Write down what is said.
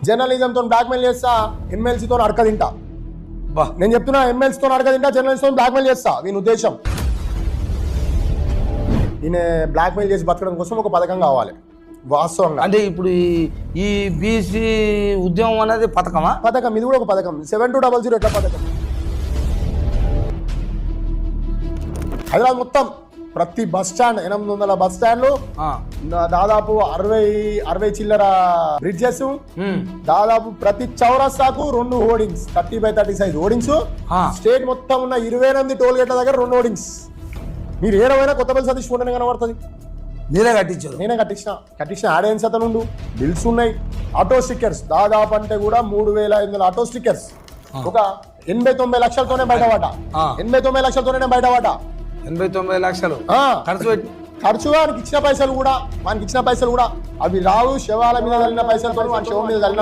జర్నలిజంతో blackmail చేస్తా, ఎమ్మెల్సీతో అడక తింటా. నేను చెప్తున్నా, ఎమ్మెల్సీతో అడక తింటా, జర్నలిస్ట్తో బ్లాక్మెయిల్ చేస్తా. వీని ఉద్దేశం ఈయన బ్లాక్మెయిల్ చేసి బతకడం కోసం ఒక పథకం కావాలి వాస్తవంగా. అంటే ఇప్పుడు ఈ బీసీ ఉద్యమం అనేది పథకమా? పథకం ఇది కూడా ఒక పథకం. 7200 ఎట్లా పథకం? హైదరాబాద్ మొత్తం ప్రతి బస్ స్టాండ్ 800 బస్ స్టాండ్లు, దాదాపు 60 చిల్లర బ్రిడ్జెస్, దాదాపు ప్రతి చౌరస్తాకు 2 hoardings, 30x30 size hoardings. State మొత్తం ఉన్న 28 టోల్ గేట్ల దగ్గర 2 హోర్డింగ్స్. మీరు ఏడవైనా కొత్తపల్లి సతీష్ ఫోటోనే కనబడుతుంది. నేనే కట్టించారు. నేనే కట్టించిన ఆడియన్స్ అతను ఉండు. బిల్స్ ఉన్నాయి. ఆటో స్టిక్కర్స్ దాదాపు అంటే కూడా 3500 ఆటో స్టిక్కర్స్. ఒక 89 లక్షలతోనే బయటవాట. 89 లక్షలతోనే బయటవాట. 89 లక్షలు ఖర్చు పెట్టి ఖర్చు. వానికి ఇచ్చిన పైసలు కూడా అవి రావు. శవాల మీద చల్లిన పైసలతో వాని శవం మీద చల్లిన